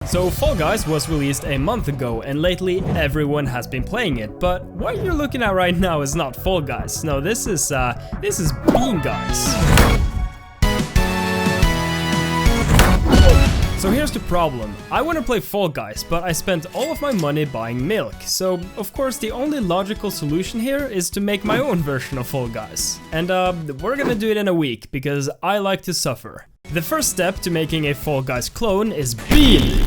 So Fall Guys was released a month ago and lately everyone has been playing it, but what you're looking at right now is not Fall Guys. No, this is Bean Guys. So here's the problem. I want to play Fall Guys, but I spent all of my money buying milk. So of course the only logical solution here is to make my own version of Fall Guys. And we're gonna do it in a week because I like to suffer. The first step to making a Fall Guys clone is Bean.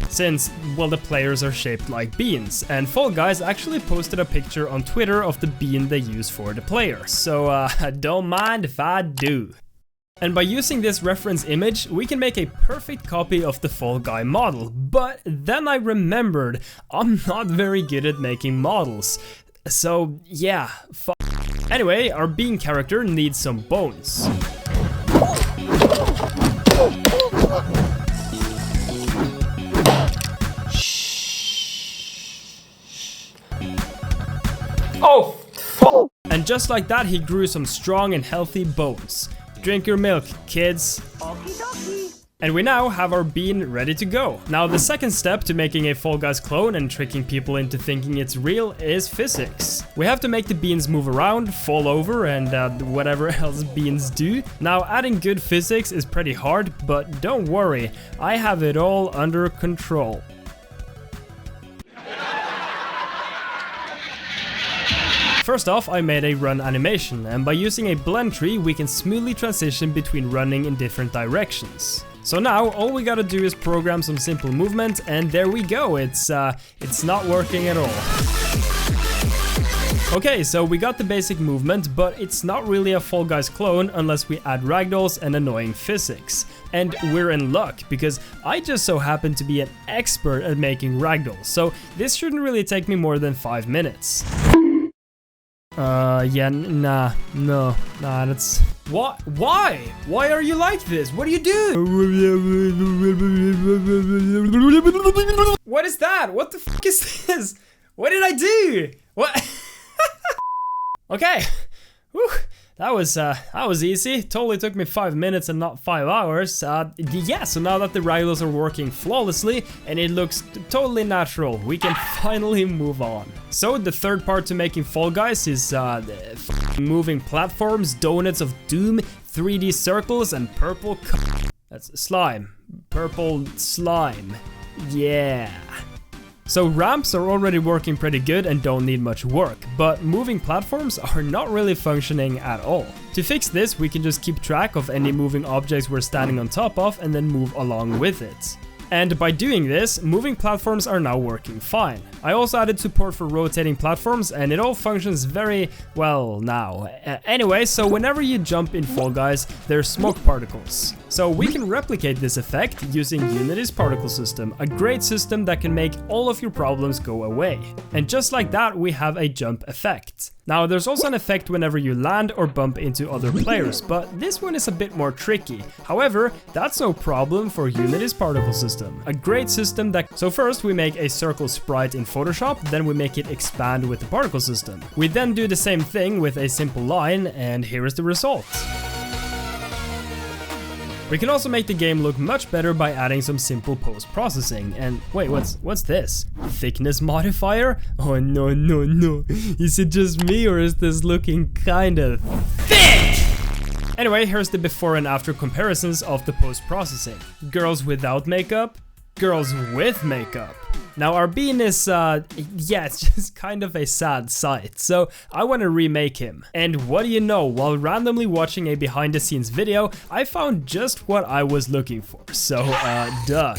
Since, well, the players are shaped like beans, and Fall Guys actually posted a picture on Twitter of the bean they use for the player. So don't mind if I do. And by using this reference image, we can make a perfect copy of the Fall Guy model. But then I remembered, I'm not very good at making models. So yeah, Anyway, our bean character needs some bones. Oh! And just like that, he grew some strong and healthy bones. Drink your milk, kids. And we now have our bean ready to go. Now the second step to making a Fall Guys clone and tricking people into thinking it's real is physics. We have to make the beans move around, fall over, and whatever else beans do. Now adding good physics is pretty hard, but don't worry, I have it all under control. First off, I made a run animation, and by using a blend tree, we can smoothly transition between running in different directions. So now, all we gotta do is program some simple movement, and there we go, it's not working at all. Okay, so we got the basic movement, but it's not really a Fall Guys clone unless we add ragdolls and annoying physics. And we're in luck, because I just so happen to be an expert at making ragdolls, so this shouldn't really take me more than 5 minutes. Yeah, nah, that's... What? Why? Why are you like this? What do you do? What is that? What the fuck is this? What did I do? What? Okay. Whew. That was easy. Totally took me 5 minutes and not 5 hours. Yeah, so now that the ragdolls are working flawlessly and it looks totally natural, we can finally move on. So the third part to making Fall Guys is moving platforms, donuts of doom, 3D circles, and purple that's slime. Purple slime. Yeah. So ramps are already working pretty good and don't need much work, but moving platforms are not really functioning at all. To fix this, we can just keep track of any moving objects we're standing on top of and then move along with it. And by doing this, moving platforms are now working fine. I also added support for rotating platforms and it all functions very well now. Anyway, so whenever you jump in Fall Guys, there's smoke particles. So we can replicate this effect using Unity's particle system, a great system that can make all of your problems go away. And just like that, we have a jump effect. Now there's also an effect whenever you land or bump into other players, but this one is a bit more tricky. However, that's no problem for Unity's particle system, a great system that... So first we make a circle sprite in Photoshop, then we make it expand with the particle system. We then do the same thing with a simple line, and here is the result. We can also make the game look much better by adding some simple post-processing. And wait, what's this? Thickness modifier? Oh no, is it just me or is this looking kinda thick? Anyway, here's the before and after comparisons of the post-processing. Girls without makeup, girls with makeup. Now our bean is, yeah, it's just kind of a sad sight, so I want to remake him. And what do you know, while randomly watching a behind the scenes video, I found just what I was looking for, so, duh.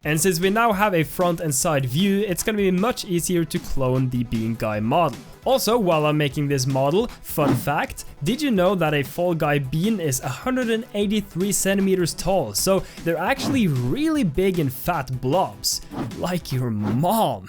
And since we now have a front and side view, it's gonna be much easier to clone the Bean Guy model. Also, while I'm making this model, fun fact, did you know that a Fall Guy bean is 183 centimeters tall? So they're actually really big and fat blobs, like your mom.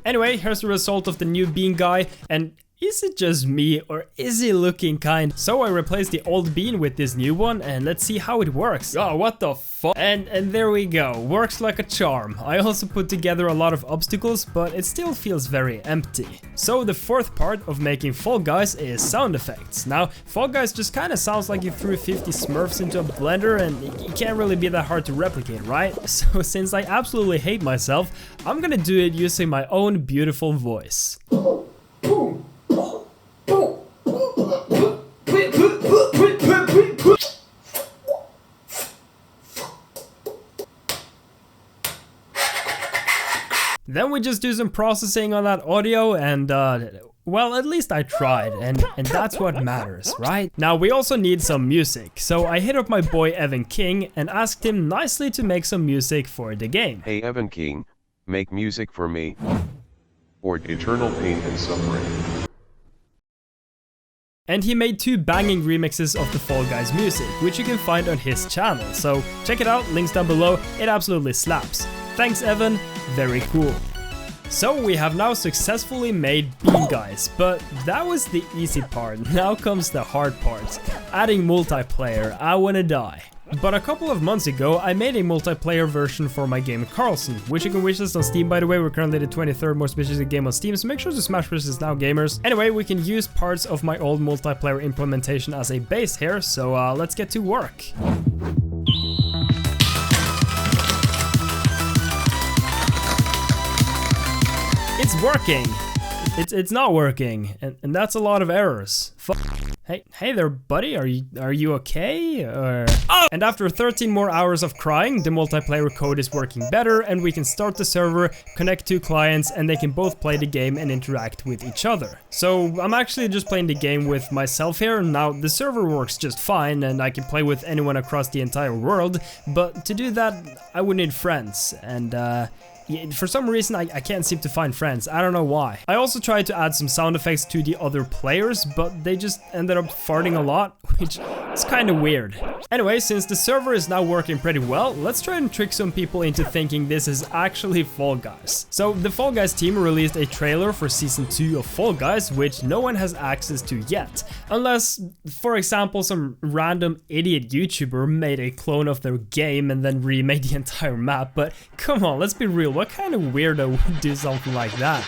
Anyway, here's the result of the new Bean Guy, and Is it just me, or is he looking kind? So I replaced the old bean with this new one, and let's see how it works. Oh, what the fuck? And there we go, works like a charm. I also put together a lot of obstacles, but it still feels very empty. So the fourth part of making Fall Guys is sound effects. Now, Fall Guys just kind of sounds like you threw 50 Smurfs into a blender, and it can't really be that hard to replicate, right? So since I absolutely hate myself, I'm gonna do it using my own beautiful voice. Then we just do some processing on that audio and well, at least I tried, and that's what matters, right? Now we also need some music, so I hit up my boy Evan King and asked him nicely to make some music for the game. Hey Evan King, make music for me. Or Eternal Pain and Suffering. And he made 2 banging remixes of the Fall Guys music, which you can find on his channel, so check it out, links down below, it absolutely slaps. Thanks Evan, very cool. So we have now successfully made Bean Guys, but that was the easy part, now comes the hard part, adding multiplayer, I wanna die. But a couple of months ago, I made a multiplayer version for my game Carlson, which you can wishlist on Steam by the way, we're currently the 23rd most wishlist game on Steam, so make sure to smash wishlist now gamers. Anyway, we can use parts of my old multiplayer implementation as a base here, so let's get to work. It's working! It's not working, and that's a lot of errors. Hey there, buddy. Are you okay? Oh! And after 13 more hours of crying, the multiplayer code is working better, and we can start the server, connect 2 clients, and they can both play the game and interact with each other. So I'm actually just playing the game with myself here. Now the server works just fine, and I can play with anyone across the entire world. But to do that, I would need friends, and yeah, for some reason I can't seem to find friends, I don't know why. I also tried to add some sound effects to the other players, but they just ended up farting a lot, which is kind of weird. Anyway, since the server is now working pretty well, let's try and trick some people into thinking this is actually Fall Guys. So the Fall Guys team released a trailer for Season 2 of Fall Guys, which no one has access to yet. Unless, for example, some random idiot YouTuber made a clone of their game and then remade the entire map, but come on, let's be real. What kind of weirdo would do something like that?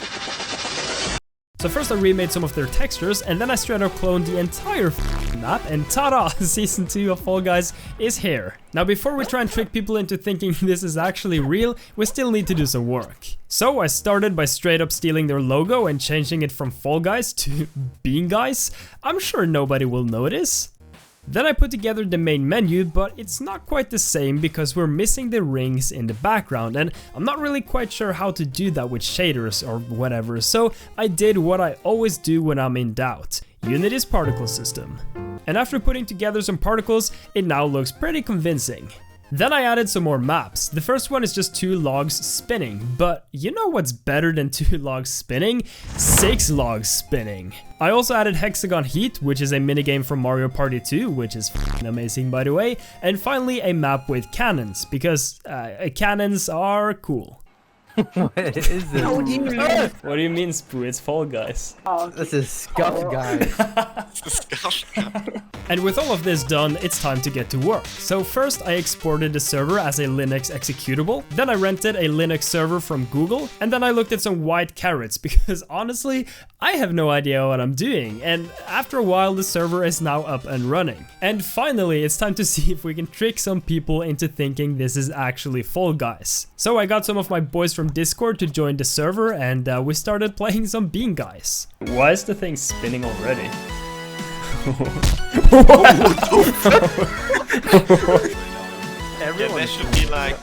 So first I remade some of their textures, and then I straight up cloned the entire map, and ta-da! Season 2 of Fall Guys is here. Now before we try and trick people into thinking this is actually real, we still need to do some work. So I started by straight up stealing their logo and changing it from Fall Guys to Bean Guys. I'm sure nobody will notice. Then I put together the main menu, but it's not quite the same because we're missing the rings in the background, and I'm not really quite sure how to do that with shaders or whatever, so I did what I always do when I'm in doubt: Unity's particle system. And after putting together some particles, it now looks pretty convincing. Then I added some more maps. The first one is just 2 logs spinning, but you know what's better than 2 logs spinning? 6 logs spinning. I also added Hexagon Heat, which is a minigame from Mario Party 2, which is f***ing amazing by the way, and finally a map with cannons, because cannons are cool. What is this? What do you mean? What do you mean, Spoo? It's Fall Guys. This is Scuff Guys. And with all of this done, it's time to get to work. So first I exported the server as a Linux executable, then I rented a Linux server from Google, and then I looked at some white carrots because honestly, I have no idea what I'm doing, and after a while the server is now up and running. And finally, it's time to see if we can trick some people into thinking this is actually Fall Guys. So I got some of my boys from Discord to join the server, and we started playing some Bean Guys. Why is the thing spinning already? Everyone yeah, should be like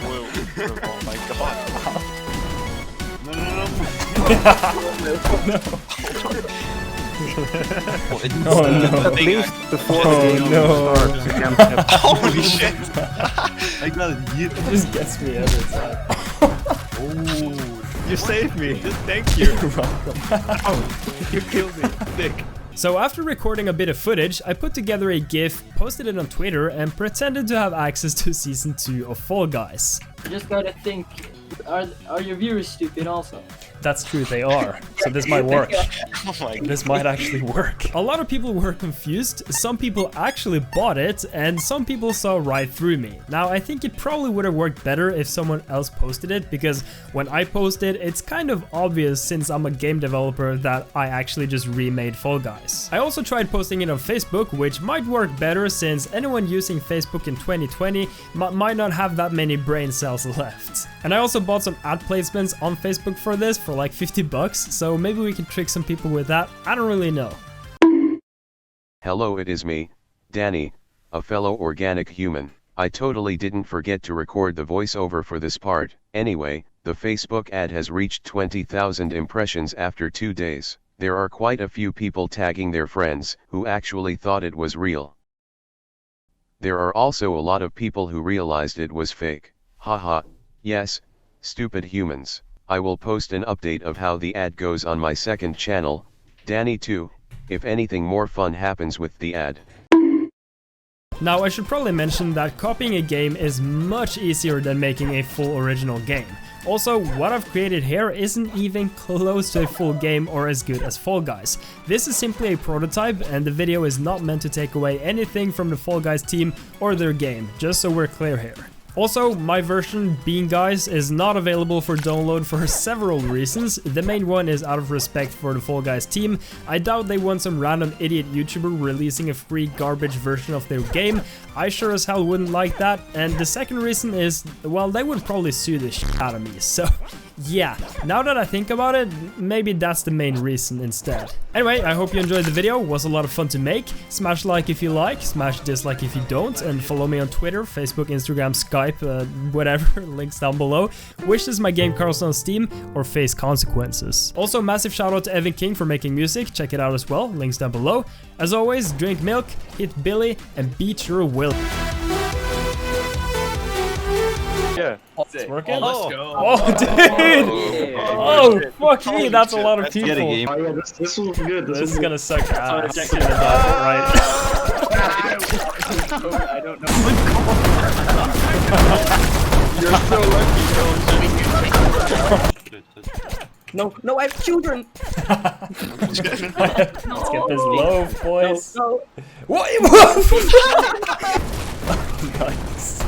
whoa. Oh my god. No. Oh no. At least before the game starts. Holy shit. I got it. It just gets me every time. Oh, you saved me. Thank you. You're welcome. Oh, you killed me, Dick. So after recording a bit of footage, I put together a GIF, posted it on Twitter, and pretended to have access to Season 2 of Fall Guys. You just gotta think, are your viewers stupid also? That's true, they are. So this might work. Oh my god. This might actually work. A lot of people were confused, some people actually bought it, and some people saw right through me. Now, I think it probably would have worked better if someone else posted it, because when I post it, it's kind of obvious since I'm a game developer that I actually just remade Fall Guys. I also tried posting it on Facebook, which might work better since anyone using Facebook in 2020 might not have that many brain cells left. And I also bought some ad placements on Facebook for this for like 50 bucks, so maybe we can trick some people with that. I don't really know. Hello, it is me, Danny, a fellow organic human. I totally didn't forget to record the voiceover for this part. Anyway, the Facebook ad has reached 20,000 impressions after 2 days. There are quite a few people tagging their friends who actually thought it was real. There are also a lot of people who realized it was fake. Haha, yes, stupid humans. I will post an update of how the ad goes on my second channel, Danny 2, if anything more fun happens with the ad. Now, I should probably mention that copying a game is much easier than making a full original game. Also, what I've created here isn't even close to a full game or as good as Fall Guys. This is simply a prototype, and the video is not meant to take away anything from the Fall Guys team or their game, just so we're clear here. Also, my version, Bean Guys, is not available for download for several reasons. The main one is out of respect for the Fall Guys team. I doubt they want some random idiot YouTuber releasing a free garbage version of their game. I sure as hell wouldn't like that. And the second reason is, well, they would probably sue the shit out of me, so yeah, now that I think about it, maybe that's the main reason instead. Anyway, I hope you enjoyed the video. It was a lot of fun to make. Smash like if you like, smash dislike if you don't, and follow me on Twitter, Facebook, Instagram, Skype, whatever, links down below. Wish this my game Carlson on Steam, or face consequences. Also, massive shout out to Evan King for making music, check it out as well, links down below. As always, drink milk, hit Billy, and beat your will. Yeah. It's working? Let's go. Oh, dude! Oh, fuck me, that's a lot of people. Oh yeah, this will be good. This is gonna suck ass as soon as I get it right. I don't know. You're so lucky. No, I have children! Let's get this loaf, boys. No. What? Nice.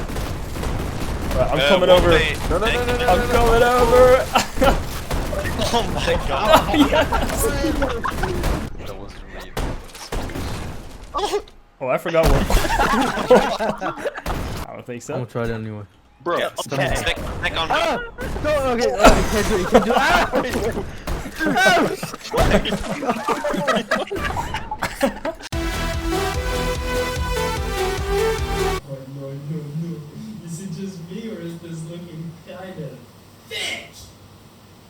Right, I'm coming over. No. I'm coming over. Oh my god. Yes. That was really... Oh, I forgot what. I don't think I'm so. gonna try it anyway. Bro, Yeah, okay. Snack on me. No, okay, you can't do it. No. Is it just me or is this looking kind of...